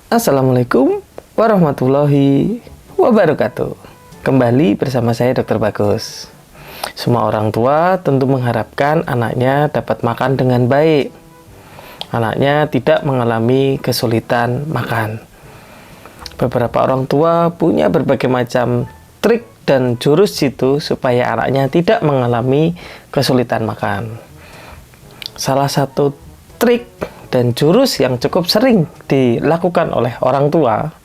Assalamualaikum warahmatullahi wabarakatuh. Kembali bersama saya Dr. Bagus. Semua orang tua tentu mengharapkan anaknya dapat makan dengan baik. Anaknya tidak mengalami kesulitan makan. Beberapa orang tua punya berbagai macam trik dan jurus jitu supaya anaknya tidak mengalami kesulitan makan. Salah satu trik dan jurus yang cukup sering dilakukan oleh orang tua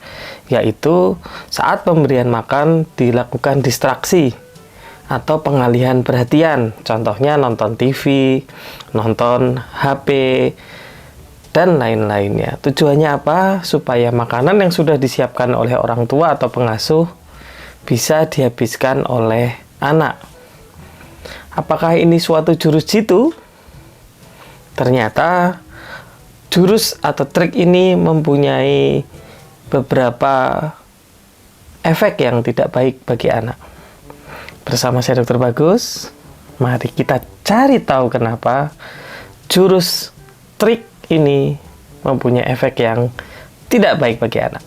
yaitu saat pemberian makan dilakukan distraksi atau pengalihan perhatian, contohnya nonton TV, nonton HP, dan lain-lainnya. Tujuannya apa? Supaya makanan yang sudah disiapkan oleh orang tua atau pengasuh bisa dihabiskan oleh anak. Apakah ini suatu jurus jitu? Ternyata jurus atau trik ini mempunyai beberapa efek yang tidak baik bagi anak. Bersama saya Dr. Bagus, mari kita cari tahu kenapa jurus trik ini mempunyai efek yang tidak baik bagi anak.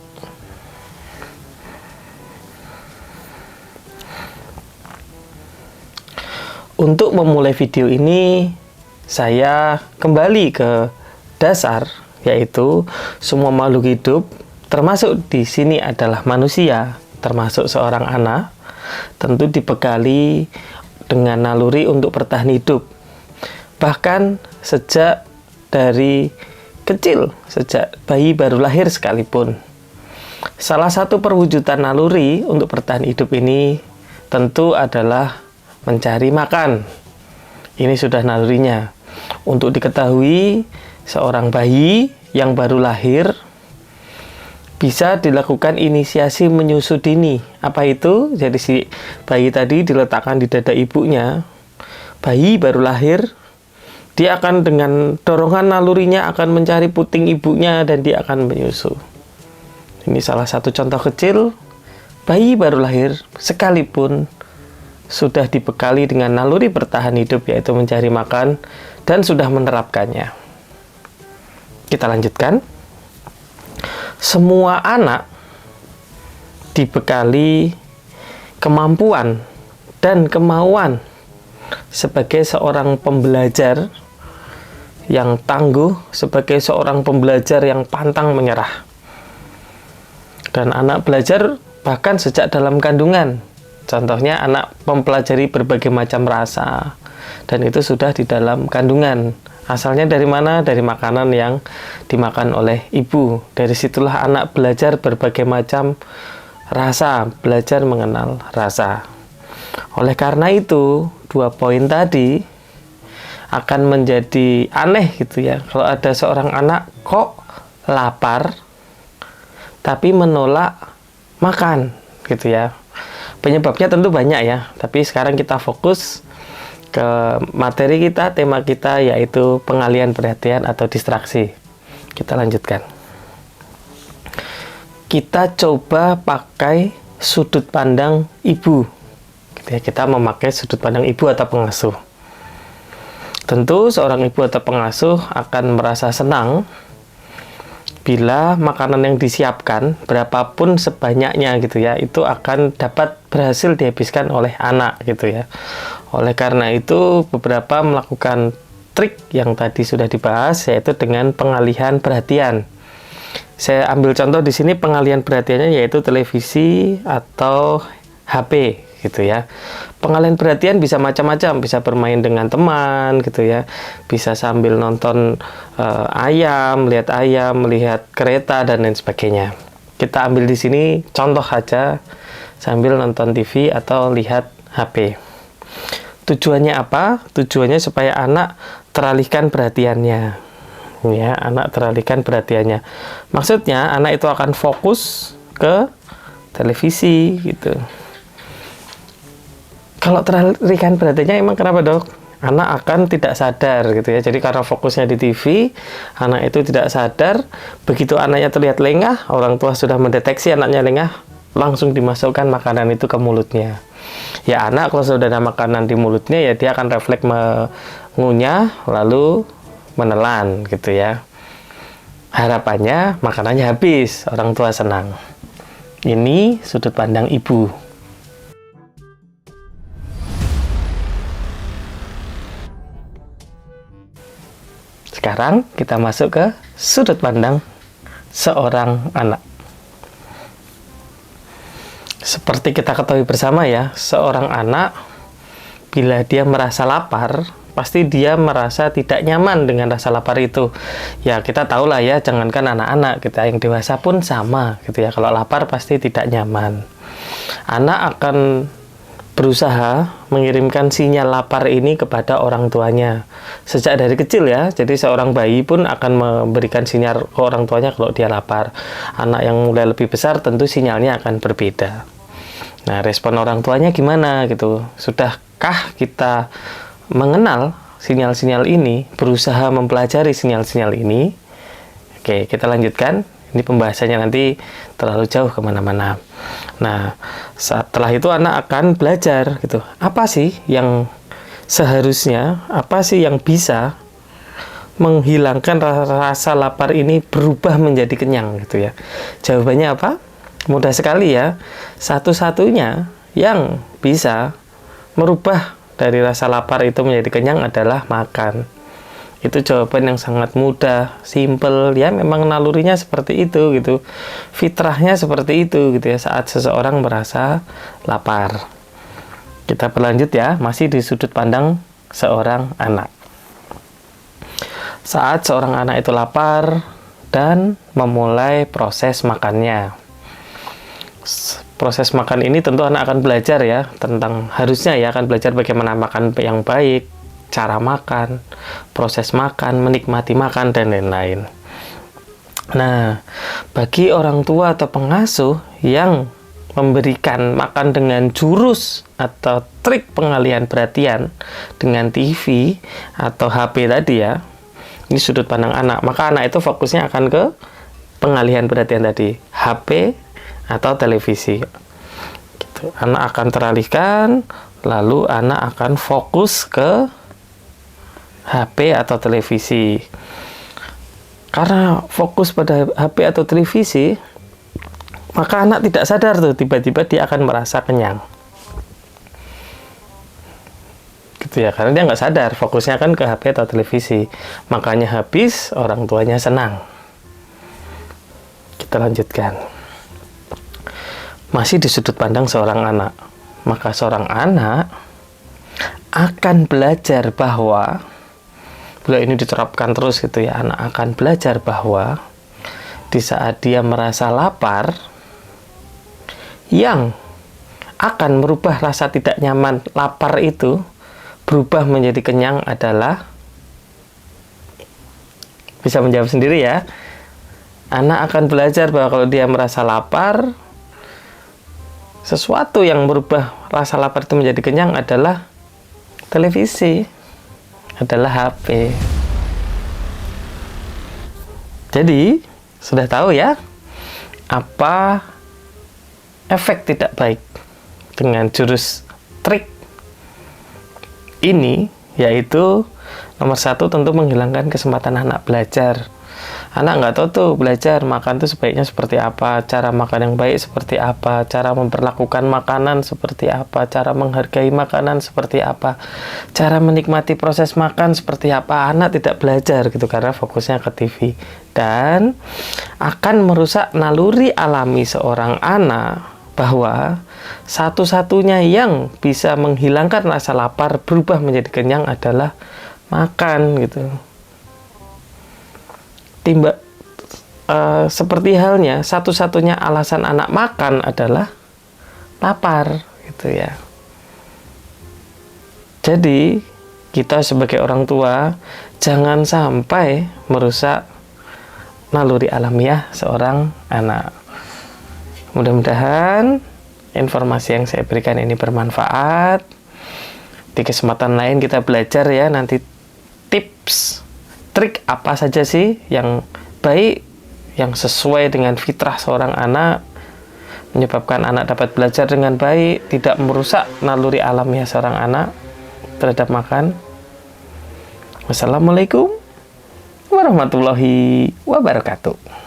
Untuk memulai video ini, saya kembali ke dasar, yaitu semua makhluk hidup, termasuk di sini adalah manusia, termasuk seorang anak, tentu dibekali dengan naluri untuk bertahan hidup. Bahkan sejak dari kecil, sejak bayi baru lahir sekalipun. Salah satu perwujudan naluri untuk bertahan hidup ini tentu adalah mencari makan. Ini sudah nalurinya. Untuk diketahui, seorang bayi yang baru lahir bisa dilakukan inisiasi menyusu dini. Apa itu? Jadi si bayi tadi diletakkan di dada ibunya. Bayi baru lahir, dia akan dengan dorongan nalurinya akan mencari puting ibunya dan dia akan menyusu. Ini salah satu contoh kecil bayi baru lahir sekalipun sudah dibekali dengan naluri bertahan hidup, yaitu mencari makan dan sudah menerapkannya. Kita lanjutkan. Semua anak dibekali kemampuan dan kemauan sebagai seorang pembelajar yang tangguh, sebagai seorang pembelajar yang pantang menyerah. Dan anak belajar bahkan sejak dalam kandungan. Contohnya anak mempelajari berbagai macam rasa, dan itu sudah di dalam kandungan. Asalnya dari mana? Dari makanan yang dimakan oleh ibu. Dari situlah anak belajar berbagai macam rasa, belajar mengenal rasa. Oleh karena itu, 2 poin tadi akan menjadi aneh gitu ya. Kalau ada seorang anak kok lapar, tapi menolak makan gitu ya. Penyebabnya tentu banyak ya, tapi sekarang kita fokus ke materi kita, tema kita, yaitu pengalihan perhatian atau distraksi. Kita lanjutkan. Kita coba pakai sudut pandang ibu. Kita memakai sudut pandang ibu atau pengasuh. Tentu seorang ibu atau pengasuh akan merasa senang bila makanan yang disiapkan, berapapun sebanyaknya gitu ya, itu akan dapat berhasil dihabiskan oleh anak gitu ya. Oleh karena itu, beberapa melakukan trik yang tadi sudah dibahas, yaitu dengan pengalihan perhatian. Saya ambil contoh di sini, pengalihan perhatiannya yaitu televisi atau HP gitu ya. Pengalihan perhatian bisa macam-macam, bisa bermain dengan teman gitu ya, bisa sambil nonton ayam, melihat kereta dan lain sebagainya. Kita ambil di sini contoh aja, sambil nonton TV atau lihat HP. Tujuannya apa? Tujuannya supaya anak teralihkan perhatiannya. Ya, anak teralihkan perhatiannya. Maksudnya anak itu akan fokus ke televisi gitu. Kalau teralihkan perhatiannya, emang kenapa dok? Anak akan tidak sadar gitu ya. Jadi karena fokusnya di TV, anak itu tidak sadar. Begitu anaknya terlihat lengah, orang tua sudah mendeteksi anaknya lengah, langsung dimasukkan makanan itu ke mulutnya. Ya anak kalau sudah ada makanan di mulutnya, ya dia akan refleks mengunyah lalu menelan gitu ya. Harapannya makanannya habis, orang tua senang. Ini sudut pandang ibu. Sekarang kita masuk ke sudut pandang seorang anak. Seperti kita ketahui bersama ya, seorang anak bila dia merasa lapar, pasti dia merasa tidak nyaman dengan rasa lapar itu. Ya kita tahu lah ya, jangankan anak-anak, kita yang dewasa pun sama gitu ya. Kalau lapar pasti tidak nyaman. Anak akan berusaha mengirimkan sinyal lapar ini kepada orang tuanya sejak dari kecil ya. Jadi seorang bayi pun akan memberikan sinyal ke orang tuanya kalau dia lapar. Anak yang mulai lebih besar tentu sinyalnya akan berbeda. Nah, respon orang tuanya gimana gitu? Sudahkah kita mengenal sinyal-sinyal ini, berusaha mempelajari sinyal-sinyal ini? Oke, kita lanjutkan. Ini pembahasannya nanti terlalu jauh kemana-mana. Nah, setelah itu anak akan belajar gitu. Apa sih yang seharusnya, apa sih yang bisa menghilangkan rasa lapar ini berubah menjadi kenyang gitu ya? Jawabannya apa? Mudah sekali ya. Satu-satunya yang bisa merubah dari rasa lapar itu menjadi kenyang adalah makan. Itu jawaban yang sangat mudah, simple ya, memang nalurinya seperti itu gitu. Fitrahnya seperti itu gitu ya saat seseorang merasa lapar. Kita berlanjut ya, masih di sudut pandang seorang anak. Saat seorang anak itu lapar dan memulai proses makannya. Proses makan ini tentu anak akan belajar ya, tentang harusnya ya akan belajar bagaimana makan yang baik, cara makan, proses makan, menikmati makan, dan lain-lain. Nah, bagi orang tua atau pengasuh yang memberikan makan dengan jurus atau trik pengalihan perhatian dengan TV atau HP tadi ya, ini sudut pandang anak, maka anak itu fokusnya akan ke pengalihan perhatian tadi, HP atau televisi. Gitu. Anak akan teralihkan, lalu anak akan fokus ke HP atau televisi. Karena fokus pada HP atau televisi, maka anak tidak sadar tuh, tiba-tiba dia akan merasa kenyang. Gitu ya, karena dia nggak sadar, fokusnya kan ke HP atau televisi. Makanya habis, orang tuanya senang. Kita lanjutkan. Masih di sudut pandang seorang anak, maka seorang anak akan belajar bahwa, bila ini diterapkan terus gitu ya, anak akan belajar bahwa di saat dia merasa lapar, yang akan merubah rasa tidak nyaman lapar itu berubah menjadi kenyang adalah, bisa menjawab sendiri ya, anak akan belajar bahwa kalau dia merasa lapar, sesuatu yang merubah rasa lapar itu menjadi kenyang adalah televisi, adalah HP. Jadi, sudah tahu ya, apa efek tidak baik dengan jurus trik ini, yaitu nomor satu tentu menghilangkan kesempatan anak belajar. Anak nggak tahu tuh belajar makan tuh sebaiknya seperti apa, cara makan yang baik seperti apa, cara memperlakukan makanan seperti apa, cara menghargai makanan seperti apa, cara menikmati proses makan seperti apa. Anak tidak belajar gitu karena fokusnya ke TV, dan akan merusak naluri alami seorang anak bahwa satu-satunya yang bisa menghilangkan rasa lapar berubah menjadi kenyang adalah makan gitu. Seperti halnya satu-satunya alasan anak makan adalah lapar gitu ya. Jadi kita sebagai orang tua jangan sampai merusak naluri alamiah seorang anak. Mudah-mudahan informasi yang saya berikan ini bermanfaat. Di kesempatan lain kita belajar ya, nanti tips trik apa saja sih yang baik, yang sesuai dengan fitrah seorang anak, menyebabkan anak dapat belajar dengan baik, tidak merusak naluri alamiah seorang anak terhadap makan. Wassalamualaikum warahmatullahi wabarakatuh.